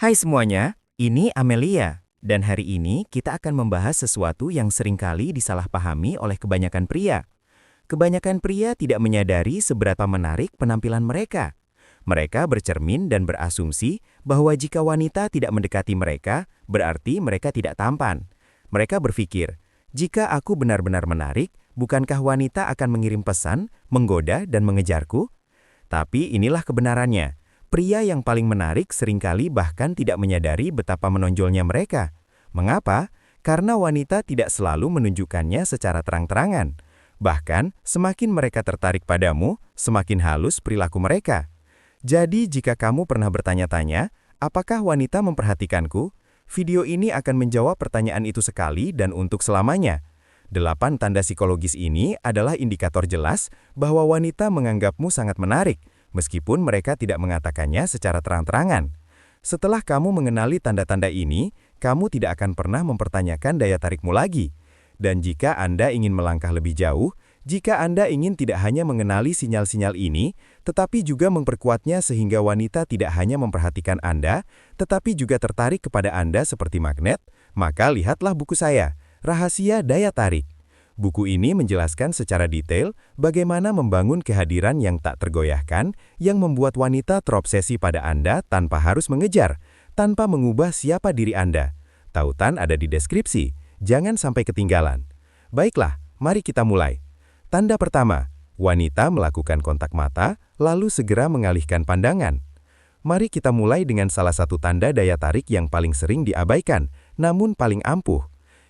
Hai semuanya, ini Amelia, dan hari ini kita akan membahas sesuatu yang seringkali disalahpahami oleh kebanyakan pria. Kebanyakan pria tidak menyadari seberapa menarik penampilan mereka. Mereka bercermin dan berasumsi bahwa jika wanita tidak mendekati mereka, berarti mereka tidak tampan. Mereka berpikir, jika aku benar-benar menarik, bukankah wanita akan mengirim pesan, menggoda, dan mengejarku? Tapi inilah kebenarannya. Pria yang paling menarik seringkali bahkan tidak menyadari betapa menonjolnya mereka. Mengapa? Karena wanita tidak selalu menunjukkannya secara terang-terangan. Bahkan, semakin mereka tertarik padamu, semakin halus perilaku mereka. Jadi, jika kamu pernah bertanya-tanya, apakah wanita memperhatikanku? Video ini akan menjawab pertanyaan itu sekali dan untuk selamanya. 8 tanda psikologis ini adalah indikator jelas bahwa wanita menganggapmu sangat menarik, meskipun mereka tidak mengatakannya secara terang-terangan. Setelah kamu mengenali tanda-tanda ini, kamu tidak akan pernah mempertanyakan daya tarikmu lagi. Dan jika Anda ingin melangkah lebih jauh, jika Anda ingin tidak hanya mengenali sinyal-sinyal ini, tetapi juga memperkuatnya sehingga wanita tidak hanya memperhatikan Anda, tetapi juga tertarik kepada Anda seperti magnet, maka lihatlah buku saya, Rahasia Daya Tarik. Buku ini menjelaskan secara detail bagaimana membangun kehadiran yang tak tergoyahkan, yang membuat wanita terobsesi pada Anda tanpa harus mengejar, tanpa mengubah siapa diri Anda. Tautan ada di deskripsi, jangan sampai ketinggalan. Baiklah, mari kita mulai. Tanda pertama, wanita melakukan kontak mata, lalu segera mengalihkan pandangan. Mari kita mulai dengan salah satu tanda daya tarik yang paling sering diabaikan, namun paling ampuh.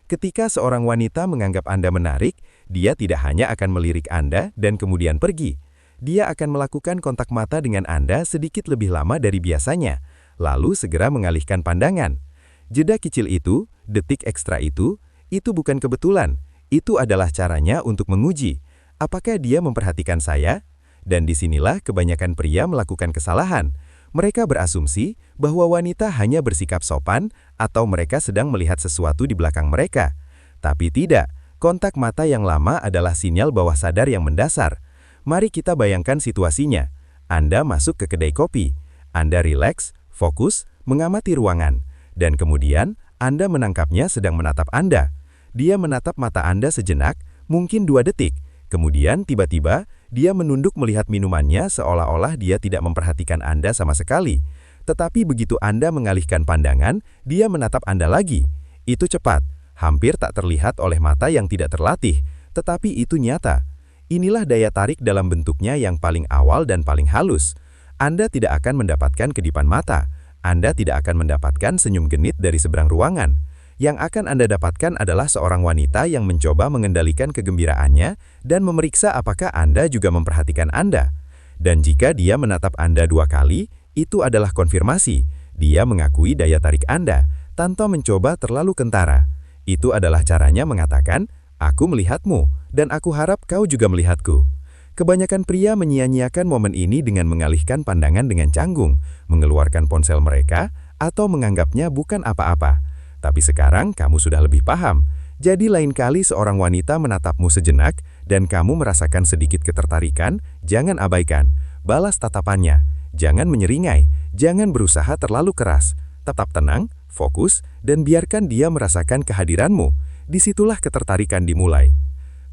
Ketika seorang wanita menganggap Anda menarik, dia tidak hanya akan melirik Anda dan kemudian pergi. Dia akan melakukan kontak mata dengan Anda sedikit lebih lama dari biasanya, lalu segera mengalihkan pandangan. Jeda kecil itu, detik ekstra itu bukan kebetulan. Itu adalah caranya untuk menguji, apakah dia memperhatikan saya? Dan disinilah kebanyakan pria melakukan kesalahan. Mereka berasumsi bahwa wanita hanya bersikap sopan atau mereka sedang melihat sesuatu di belakang mereka. Tapi tidak, kontak mata yang lama adalah sinyal bawah sadar yang mendasar. Mari kita bayangkan situasinya. Anda masuk ke kedai kopi. Anda rileks, fokus, mengamati ruangan. Dan kemudian, Anda menangkapnya sedang menatap Anda. Dia menatap mata Anda sejenak, mungkin 2 detik. Kemudian tiba-tiba, dia menunduk melihat minumannya seolah-olah dia tidak memperhatikan Anda sama sekali. Tetapi begitu Anda mengalihkan pandangan, dia menatap Anda lagi. Itu cepat, hampir tak terlihat oleh mata yang tidak terlatih, tetapi itu nyata. Inilah daya tarik dalam bentuknya yang paling awal dan paling halus. Anda tidak akan mendapatkan kedipan mata. Anda tidak akan mendapatkan senyum genit dari seberang ruangan. Yang akan Anda dapatkan adalah seorang wanita yang mencoba mengendalikan kegembiraannya dan memeriksa apakah Anda juga memperhatikan Anda. Dan jika dia menatap Anda 2 kali, itu adalah konfirmasi. Dia mengakui daya tarik Anda, tanpa mencoba terlalu kentara. Itu adalah caranya mengatakan, aku melihatmu, dan aku harap kau juga melihatku. Kebanyakan pria menyia-nyiakan momen ini dengan mengalihkan pandangan dengan canggung, mengeluarkan ponsel mereka, atau menganggapnya bukan apa-apa. Tapi sekarang kamu sudah lebih paham. Jadi lain kali seorang wanita menatapmu sejenak dan kamu merasakan sedikit ketertarikan, jangan abaikan. Balas tatapannya. Jangan menyeringai. Jangan berusaha terlalu keras. Tetap tenang, fokus, dan biarkan dia merasakan kehadiranmu. Disitulah ketertarikan dimulai.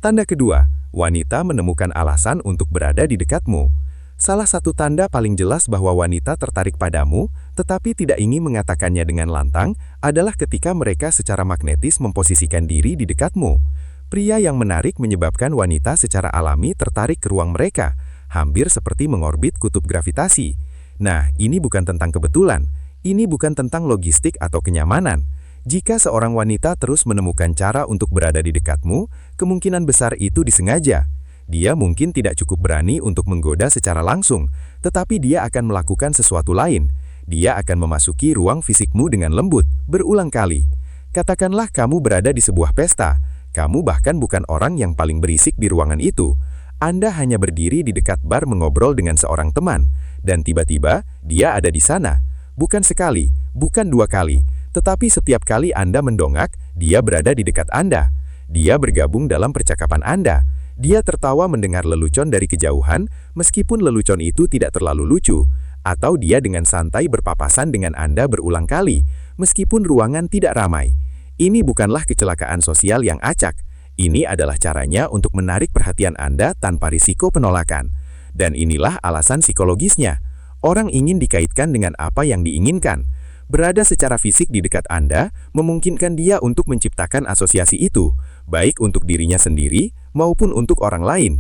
Tanda kedua, wanita menemukan alasan untuk berada di dekatmu. Salah satu tanda paling jelas bahwa wanita tertarik padamu, tetapi tidak ingin mengatakannya dengan lantang, adalah ketika mereka secara magnetis memposisikan diri di dekatmu. Pria yang menarik menyebabkan wanita secara alami tertarik ke ruang mereka, hampir seperti mengorbit kutub gravitasi. Nah, ini bukan tentang kebetulan. Ini bukan tentang logistik atau kenyamanan. Jika seorang wanita terus menemukan cara untuk berada di dekatmu, kemungkinan besar itu disengaja. Dia mungkin tidak cukup berani untuk menggoda secara langsung, tetapi dia akan melakukan sesuatu lain. Dia akan memasuki ruang fisikmu dengan lembut, berulang kali. Katakanlah kamu berada di sebuah pesta. Kamu bahkan bukan orang yang paling berisik di ruangan itu. Anda hanya berdiri di dekat bar mengobrol dengan seorang teman, dan tiba-tiba dia ada di sana. Bukan sekali, bukan 2 kali, tetapi setiap kali Anda mendongak, dia berada di dekat Anda. Dia bergabung dalam percakapan Anda. Dia tertawa mendengar lelucon dari kejauhan, meskipun lelucon itu tidak terlalu lucu. Atau dia dengan santai berpapasan dengan Anda berulang kali, meskipun ruangan tidak ramai. Ini bukanlah kecelakaan sosial yang acak. Ini adalah caranya untuk menarik perhatian Anda tanpa risiko penolakan. Dan inilah alasan psikologisnya. Orang ingin dikaitkan dengan apa yang diinginkan. Berada secara fisik di dekat Anda memungkinkan dia untuk menciptakan asosiasi itu, baik untuk dirinya sendiri maupun untuk orang lain.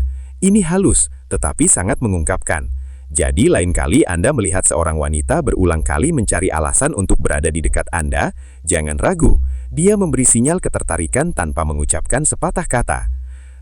Ini halus, tetapi sangat mengungkapkan. Jadi lain kali Anda melihat seorang wanita berulang kali mencari alasan untuk berada di dekat Anda, jangan ragu. Dia memberi sinyal ketertarikan tanpa mengucapkan sepatah kata.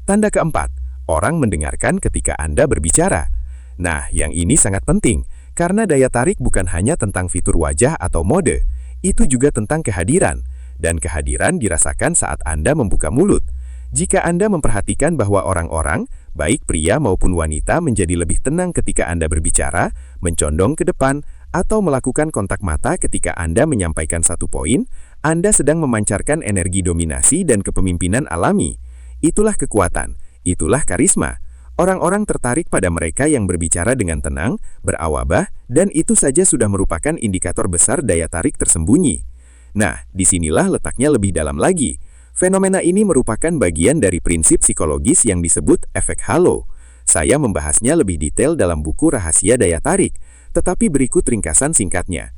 Tanda keempat, orang mendengarkan ketika Anda berbicara. Nah, yang ini sangat penting, karena daya tarik bukan hanya tentang fitur wajah atau mode, itu juga tentang kehadiran, dan kehadiran dirasakan saat Anda membuka mulut. Jika Anda memperhatikan bahwa orang-orang, baik pria maupun wanita, menjadi lebih tenang ketika Anda berbicara, mencondong ke depan, atau melakukan kontak mata ketika Anda menyampaikan satu poin, Anda sedang memancarkan energi dominasi dan kepemimpinan alami. Itulah kekuatan, itulah karisma. Orang-orang tertarik pada mereka yang berbicara dengan tenang, berawabah, dan itu saja sudah merupakan indikator besar daya tarik tersembunyi. Nah, disinilah letaknya lebih dalam lagi. Fenomena ini merupakan bagian dari prinsip psikologis yang disebut efek halo. Saya membahasnya lebih detail dalam buku Rahasia Daya Tarik, tetapi berikut ringkasan singkatnya.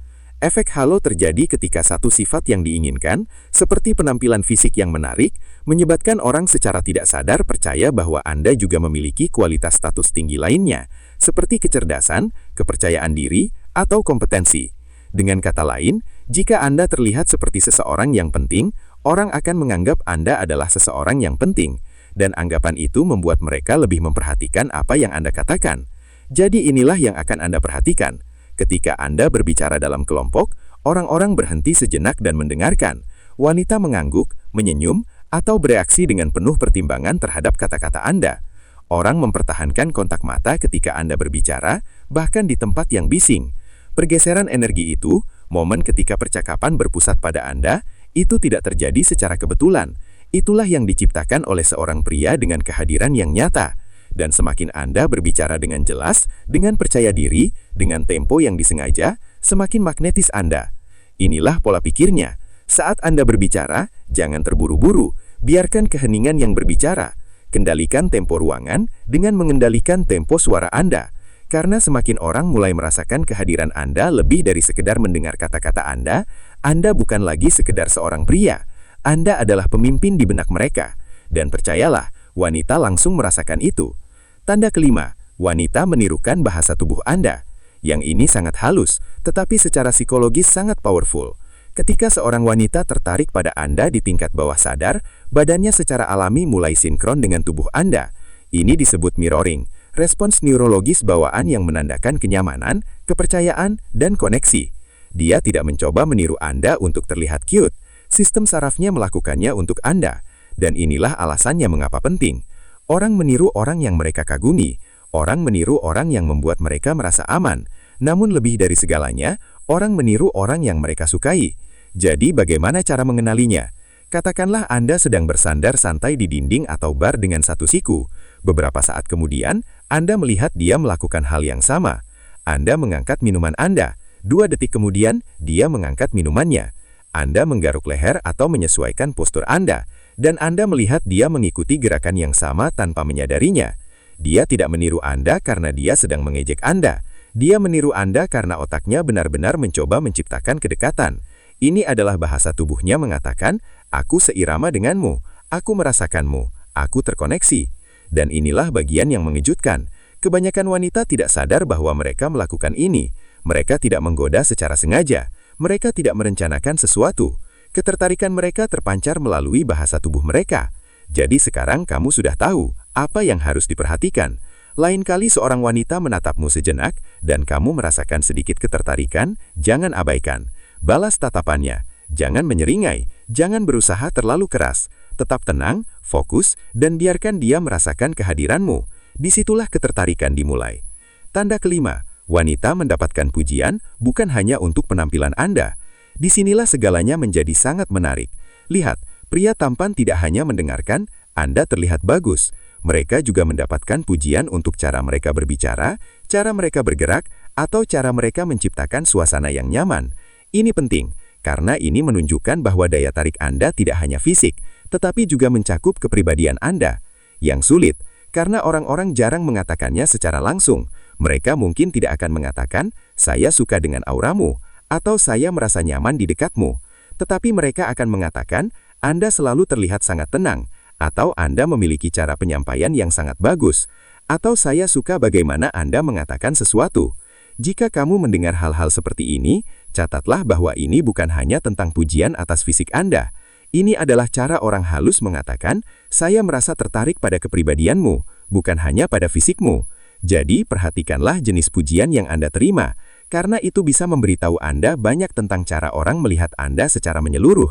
Efek halo terjadi ketika satu sifat yang diinginkan, seperti penampilan fisik yang menarik, menyebabkan orang secara tidak sadar percaya bahwa Anda juga memiliki kualitas status tinggi lainnya, seperti kecerdasan, kepercayaan diri, atau kompetensi. Dengan kata lain, jika Anda terlihat seperti seseorang yang penting, orang akan menganggap Anda adalah seseorang yang penting, dan anggapan itu membuat mereka lebih memperhatikan apa yang Anda katakan. Jadi inilah yang akan Anda perhatikan. Ketika Anda berbicara dalam kelompok, orang-orang berhenti sejenak dan mendengarkan. Wanita mengangguk, menyenyum, atau bereaksi dengan penuh pertimbangan terhadap kata-kata Anda. Orang mempertahankan kontak mata ketika Anda berbicara, bahkan di tempat yang bising. Pergeseran energi itu, momen ketika percakapan berpusat pada Anda, itu tidak terjadi secara kebetulan. Itulah yang diciptakan oleh seorang pria dengan kehadiran yang nyata. Dan semakin Anda berbicara dengan jelas, dengan percaya diri, dengan tempo yang disengaja, semakin magnetis Anda. Inilah pola pikirnya. Saat Anda berbicara, jangan terburu-buru, biarkan keheningan yang berbicara. Kendalikan tempo ruangan dengan mengendalikan tempo suara Anda. Karena semakin orang mulai merasakan kehadiran Anda lebih dari sekedar mendengar kata-kata Anda bukan lagi sekedar seorang pria. Anda adalah pemimpin di benak mereka. Dan percayalah, wanita langsung merasakan itu. Tanda kelima, wanita menirukan bahasa tubuh Anda. Yang ini sangat halus, tetapi secara psikologis sangat powerful. Ketika seorang wanita tertarik pada Anda di tingkat bawah sadar, badannya secara alami mulai sinkron dengan tubuh Anda. Ini disebut mirroring, respons neurologis bawaan yang menandakan kenyamanan, kepercayaan, dan koneksi. Dia tidak mencoba meniru Anda untuk terlihat cute. Sistem sarafnya melakukannya untuk Anda. Dan inilah alasannya mengapa penting. Orang meniru orang yang mereka kagumi. Orang meniru orang yang membuat mereka merasa aman. Namun lebih dari segalanya, orang meniru orang yang mereka sukai. Jadi bagaimana cara mengenalinya? Katakanlah Anda sedang bersandar santai di dinding atau bar dengan satu siku. Beberapa saat kemudian, Anda melihat dia melakukan hal yang sama. Anda mengangkat minuman Anda. 2 detik kemudian, dia mengangkat minumannya. Anda menggaruk leher atau menyesuaikan postur Anda. Dan Anda melihat dia mengikuti gerakan yang sama tanpa menyadarinya. Dia tidak meniru Anda karena dia sedang mengejek Anda. Dia meniru Anda karena otaknya benar-benar mencoba menciptakan kedekatan. Ini adalah bahasa tubuhnya mengatakan, aku seirama denganmu, aku merasakanmu, aku terkoneksi. Dan inilah bagian yang mengejutkan. Kebanyakan wanita tidak sadar bahwa mereka melakukan ini. Mereka tidak menggoda secara sengaja. Mereka tidak merencanakan sesuatu. Ketertarikan mereka terpancar melalui bahasa tubuh mereka. Jadi sekarang kamu sudah tahu apa yang harus diperhatikan. Lain kali seorang wanita menatapmu sejenak dan kamu merasakan sedikit ketertarikan, jangan abaikan. Balas tatapannya. Jangan menyeringai. Jangan berusaha terlalu keras. Tetap tenang, fokus, dan biarkan dia merasakan kehadiranmu. Disitulah ketertarikan dimulai. Tanda kelima, wanita mendapatkan pujian bukan hanya untuk penampilan Anda. Disinilah segalanya menjadi sangat menarik. Lihat, pria tampan tidak hanya mendengarkan, Anda terlihat bagus. Mereka juga mendapatkan pujian untuk cara mereka berbicara, cara mereka bergerak, atau cara mereka menciptakan suasana yang nyaman. Ini penting, karena ini menunjukkan bahwa daya tarik Anda tidak hanya fisik, tetapi juga mencakup kepribadian Anda. Yang sulit, karena orang-orang jarang mengatakannya secara langsung. Mereka mungkin tidak akan mengatakan, "Saya suka dengan auramu," atau "Saya merasa nyaman di dekatmu." Tetapi mereka akan mengatakan, "Anda selalu terlihat sangat tenang," atau "Anda memiliki cara penyampaian yang sangat bagus," atau "Saya suka bagaimana Anda mengatakan sesuatu." Jika kamu mendengar hal-hal seperti ini, catatlah bahwa ini bukan hanya tentang pujian atas fisik Anda. Ini adalah cara orang halus mengatakan, "Saya merasa tertarik pada kepribadianmu, bukan hanya pada fisikmu." Jadi, perhatikanlah jenis pujian yang Anda terima, karena itu bisa memberitahu Anda banyak tentang cara orang melihat Anda secara menyeluruh.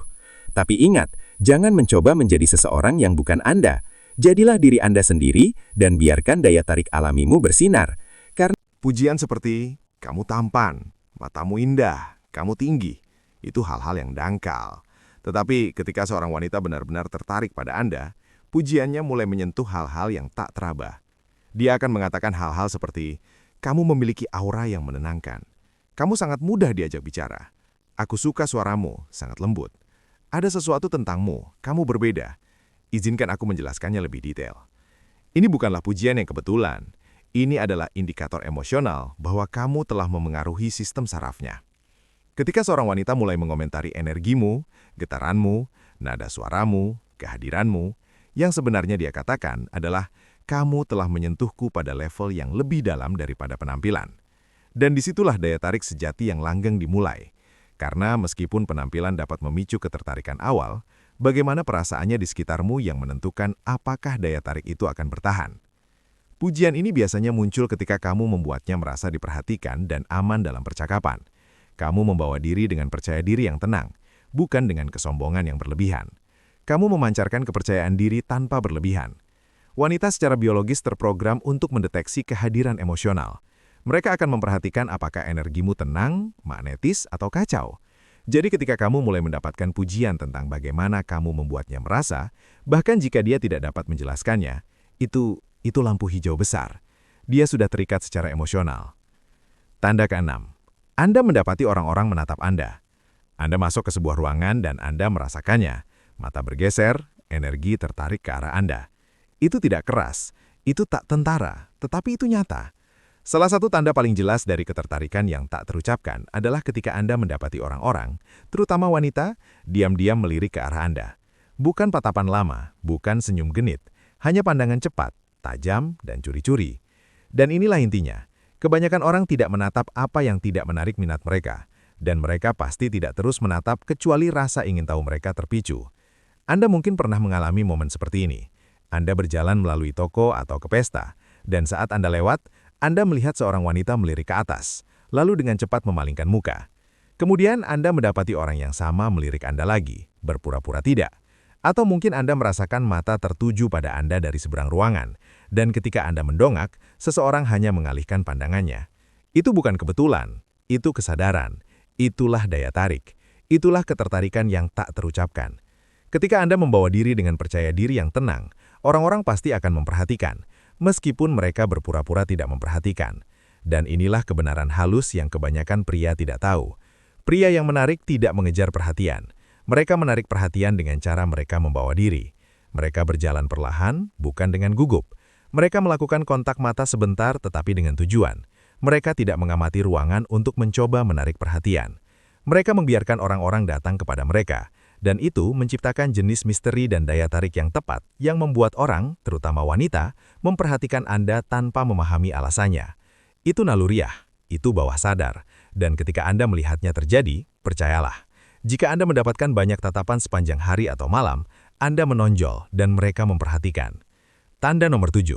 Tapi ingat, jangan mencoba menjadi seseorang yang bukan Anda. Jadilah diri Anda sendiri dan biarkan daya tarik alamimu bersinar. Karena Pujian seperti, "Kamu tampan, matamu indah, kamu tinggi," itu hal-hal yang dangkal. Tetapi ketika seorang wanita benar-benar tertarik pada Anda, pujiannya mulai menyentuh hal-hal yang tak teraba. Dia akan mengatakan hal-hal seperti, "Kamu memiliki aura yang menenangkan. Kamu sangat mudah diajak bicara. Aku suka suaramu, sangat lembut. Ada sesuatu tentangmu, kamu berbeda. Izinkan aku menjelaskannya lebih detail." Ini bukanlah pujian yang kebetulan. Ini adalah indikator emosional bahwa kamu telah memengaruhi sistem sarafnya. Ketika seorang wanita mulai mengomentari energimu, getaranmu, nada suaramu, kehadiranmu, yang sebenarnya dia katakan adalah, "Kamu telah menyentuhku pada level yang lebih dalam daripada penampilan." Dan disitulah daya tarik sejati yang langgeng dimulai. Karena meskipun penampilan dapat memicu ketertarikan awal, bagaimana perasaannya di sekitarmu yang menentukan apakah daya tarik itu akan bertahan. Pujian ini biasanya muncul ketika kamu membuatnya merasa diperhatikan dan aman dalam percakapan. Kamu membawa diri dengan percaya diri yang tenang, bukan dengan kesombongan yang berlebihan. Kamu memancarkan kepercayaan diri tanpa berlebihan. Wanita secara biologis terprogram untuk mendeteksi kehadiran emosional. Mereka akan memperhatikan apakah energimu tenang, magnetis, atau kacau. Jadi ketika kamu mulai mendapatkan pujian tentang bagaimana kamu membuatnya merasa, bahkan jika dia tidak dapat menjelaskannya, itu lampu hijau besar. Dia sudah terikat secara emosional. Tanda ke-6. Anda mendapati orang-orang menatap Anda. Anda masuk ke sebuah ruangan dan Anda merasakannya. Mata bergeser, energi tertarik ke arah Anda. Itu tidak keras, itu tak tentara, tetapi itu nyata. Salah satu tanda paling jelas dari ketertarikan yang tak terucapkan adalah ketika Anda mendapati orang-orang, terutama wanita, diam-diam melirik ke arah Anda. Bukan tatapan lama, bukan senyum genit, hanya pandangan cepat, tajam, dan curi-curi. Dan inilah intinya, kebanyakan orang tidak menatap apa yang tidak menarik minat mereka, dan mereka pasti tidak terus menatap kecuali rasa ingin tahu mereka terpicu. Anda mungkin pernah mengalami momen seperti ini. Anda berjalan melalui toko atau ke pesta, dan saat Anda lewat, Anda melihat seorang wanita melirik ke atas, lalu dengan cepat memalingkan muka. Kemudian Anda mendapati orang yang sama melirik Anda lagi, berpura-pura tidak. Atau mungkin Anda merasakan mata tertuju pada Anda dari seberang ruangan, dan ketika Anda mendongak, seseorang hanya mengalihkan pandangannya. Itu bukan kebetulan, itu kesadaran, itulah daya tarik, itulah ketertarikan yang tak terucapkan. Ketika Anda membawa diri dengan percaya diri yang tenang, orang-orang pasti akan memperhatikan, meskipun mereka berpura-pura tidak memperhatikan. Dan inilah kebenaran halus yang kebanyakan pria tidak tahu. Pria yang menarik tidak mengejar perhatian. Mereka menarik perhatian dengan cara mereka membawa diri. Mereka berjalan perlahan, bukan dengan gugup. Mereka melakukan kontak mata sebentar tetapi dengan tujuan. Mereka tidak mengamati ruangan untuk mencoba menarik perhatian. Mereka membiarkan orang-orang datang kepada mereka, dan itu menciptakan jenis misteri dan daya tarik yang tepat yang membuat orang, terutama wanita, memperhatikan Anda tanpa memahami alasannya. Itu naluriah, itu bawah sadar, dan ketika Anda melihatnya terjadi, percayalah. Jika Anda mendapatkan banyak tatapan sepanjang hari atau malam, Anda menonjol dan mereka memperhatikan. Tanda nomor 7.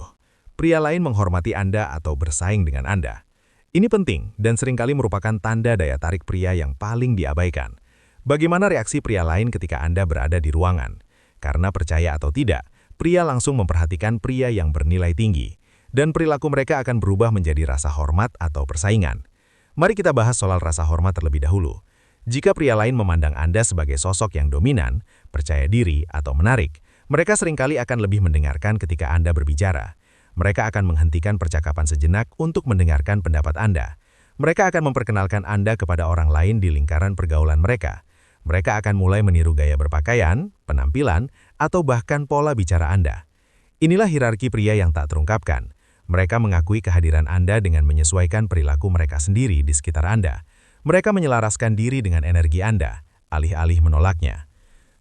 Pria lain menghormati Anda atau bersaing dengan Anda. Ini penting dan seringkali merupakan tanda daya tarik pria yang paling diabaikan. Bagaimana reaksi pria lain ketika Anda berada di ruangan? Karena percaya atau tidak, pria langsung memperhatikan pria yang bernilai tinggi. Dan perilaku mereka akan berubah menjadi rasa hormat atau persaingan. Mari kita bahas soal rasa hormat terlebih dahulu. Jika pria lain memandang Anda sebagai sosok yang dominan, percaya diri, atau menarik, mereka seringkali akan lebih mendengarkan ketika Anda berbicara. Mereka akan menghentikan percakapan sejenak untuk mendengarkan pendapat Anda. Mereka akan memperkenalkan Anda kepada orang lain di lingkaran pergaulan mereka. Mereka akan mulai meniru gaya berpakaian, penampilan, atau bahkan pola bicara Anda. Inilah hierarki pria yang tak terungkapkan. Mereka mengakui kehadiran Anda dengan menyesuaikan perilaku mereka sendiri di sekitar Anda. Mereka menyelaraskan diri dengan energi Anda, alih-alih menolaknya.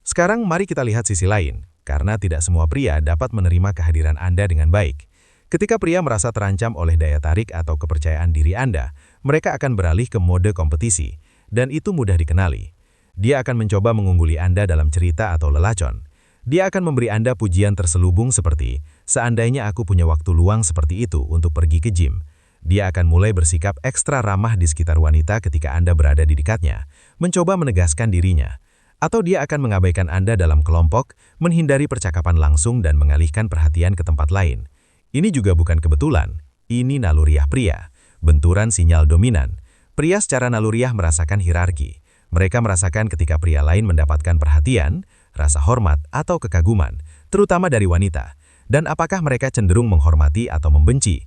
Sekarang mari kita lihat sisi lain, karena tidak semua pria dapat menerima kehadiran Anda dengan baik. Ketika pria merasa terancam oleh daya tarik atau kepercayaan diri Anda, mereka akan beralih ke mode kompetisi, dan itu mudah dikenali. Dia akan mencoba mengungguli Anda dalam cerita atau lelacon. Dia akan memberi Anda pujian terselubung seperti, seandainya aku punya waktu luang seperti itu untuk pergi ke gym. Dia akan mulai bersikap ekstra ramah di sekitar wanita ketika Anda berada di dekatnya, mencoba menegaskan dirinya. Atau dia akan mengabaikan Anda dalam kelompok, menghindari percakapan langsung dan mengalihkan perhatian ke tempat lain. Ini juga bukan kebetulan, ini naluriah pria, benturan sinyal dominan. Pria secara naluriah merasakan hierarki. Mereka merasakan ketika pria lain mendapatkan perhatian, rasa hormat, atau kekaguman, terutama dari wanita. Dan apakah mereka cenderung menghormati atau membenci?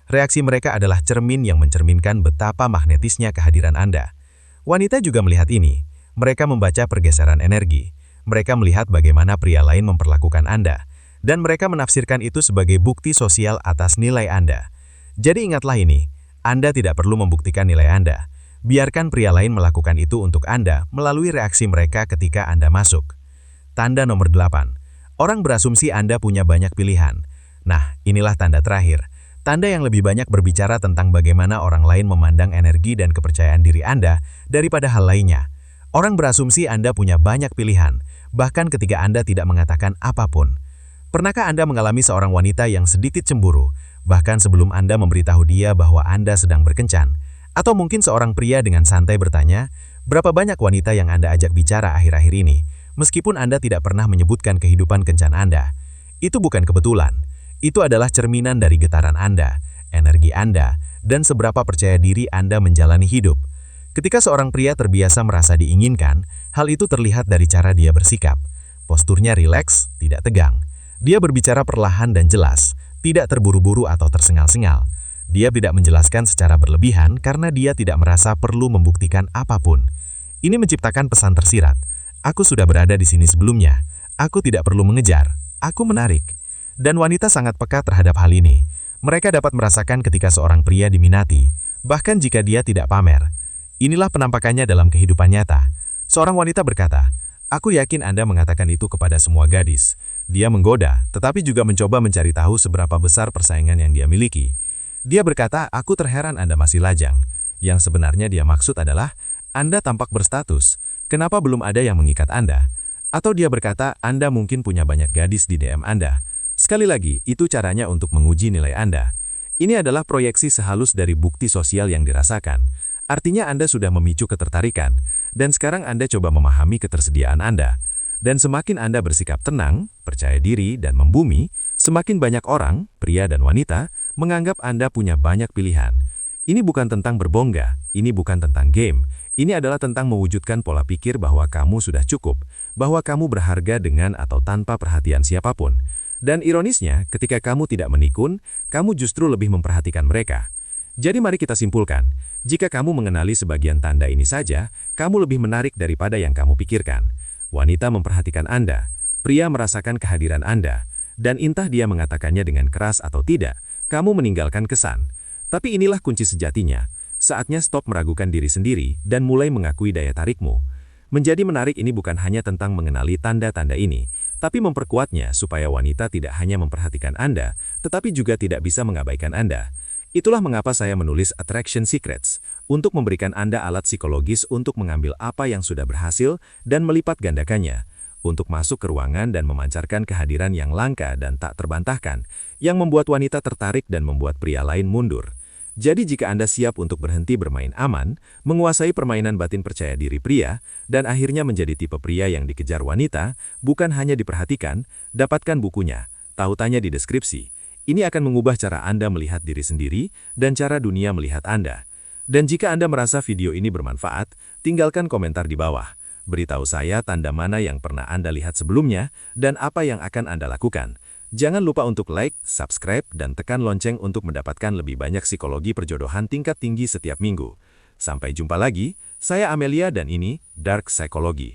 Reaksi mereka adalah cermin yang mencerminkan betapa magnetisnya kehadiran Anda. Wanita juga melihat ini. Mereka membaca pergeseran energi. Mereka melihat bagaimana pria lain memperlakukan Anda. Dan mereka menafsirkan itu sebagai bukti sosial atas nilai Anda. Jadi ingatlah ini, Anda tidak perlu membuktikan nilai Anda. Biarkan pria lain melakukan itu untuk Anda melalui reaksi mereka ketika Anda masuk. Tanda nomor 8. Orang berasumsi Anda punya banyak pilihan. Nah, inilah tanda terakhir. Tanda yang lebih banyak berbicara tentang bagaimana orang lain memandang energi dan kepercayaan diri Anda daripada hal lainnya. Orang berasumsi Anda punya banyak pilihan, bahkan ketika Anda tidak mengatakan apapun. Pernahkah Anda mengalami seorang wanita yang sedikit cemburu, bahkan sebelum Anda memberitahu dia bahwa Anda sedang berkencan? Atau mungkin seorang pria dengan santai bertanya, berapa banyak wanita yang Anda ajak bicara akhir-akhir ini, meskipun Anda tidak pernah menyebutkan kehidupan kencan Anda? Itu bukan kebetulan. Itu adalah cerminan dari getaran Anda, energi Anda, dan seberapa percaya diri Anda menjalani hidup. Ketika seorang pria terbiasa merasa diinginkan, hal itu terlihat dari cara dia bersikap. Posturnya rileks, tidak tegang. Dia berbicara perlahan dan jelas, tidak terburu-buru atau tersengal-sengal. Dia tidak menjelaskan secara berlebihan karena dia tidak merasa perlu membuktikan apapun. Ini menciptakan pesan tersirat. Aku sudah berada di sini sebelumnya. Aku tidak perlu mengejar. Aku menarik. Dan wanita sangat peka terhadap hal ini. Mereka dapat merasakan ketika seorang pria diminati, bahkan jika dia tidak pamer. Inilah penampakannya dalam kehidupan nyata. Seorang wanita berkata, "Aku yakin Anda mengatakan itu kepada semua gadis." Dia menggoda, tetapi juga mencoba mencari tahu seberapa besar persaingan yang dia miliki. Dia berkata, "Aku terheran Anda masih lajang." Yang sebenarnya dia maksud adalah, Anda tampak berstatus. Kenapa belum ada yang mengikat Anda? Atau dia berkata, Anda mungkin punya banyak gadis di DM Anda. Sekali lagi, itu caranya untuk menguji nilai Anda. Ini adalah proyeksi sehalus dari bukti sosial yang dirasakan. Artinya Anda sudah memicu ketertarikan, dan sekarang Anda coba memahami ketersediaan Anda. Dan semakin Anda bersikap tenang, percaya diri, dan membumi, semakin banyak orang, pria dan wanita, menganggap Anda punya banyak pilihan. Ini bukan tentang berbongga, ini bukan tentang game. Ini adalah tentang mewujudkan pola pikir bahwa kamu sudah cukup, bahwa kamu berharga dengan atau tanpa perhatian siapapun. Dan ironisnya, ketika kamu tidak menikun, kamu justru lebih memperhatikan mereka. Jadi mari kita simpulkan, jika kamu mengenali sebagian tanda ini saja, kamu lebih menarik daripada yang kamu pikirkan. Wanita memperhatikan Anda, pria merasakan kehadiran Anda, dan entah dia mengatakannya dengan keras atau tidak, kamu meninggalkan kesan. Tapi inilah kunci sejatinya, saatnya stop meragukan diri sendiri dan mulai mengakui daya tarikmu. Menjadi menarik ini bukan hanya tentang mengenali tanda-tanda ini, tapi memperkuatnya supaya wanita tidak hanya memperhatikan Anda, tetapi juga tidak bisa mengabaikan Anda. Itulah mengapa saya menulis Attraction Secrets, untuk memberikan Anda alat psikologis untuk mengambil apa yang sudah berhasil dan melipat gandakannya, untuk masuk ke ruangan dan memancarkan kehadiran yang langka dan tak terbantahkan, yang membuat wanita tertarik dan membuat pria lain mundur. Jadi jika Anda siap untuk berhenti bermain aman, menguasai permainan batin percaya diri pria, dan akhirnya menjadi tipe pria yang dikejar wanita, bukan hanya diperhatikan, dapatkan bukunya, tautannya di deskripsi. Ini akan mengubah cara Anda melihat diri sendiri dan cara dunia melihat Anda. Dan jika Anda merasa video ini bermanfaat, tinggalkan komentar di bawah. Beritahu saya tanda mana yang pernah Anda lihat sebelumnya dan apa yang akan Anda lakukan. Jangan lupa untuk like, subscribe, dan tekan lonceng untuk mendapatkan lebih banyak psikologi perjodohan tingkat tinggi setiap minggu. Sampai jumpa lagi, saya Amelia dan ini Dark Psychology.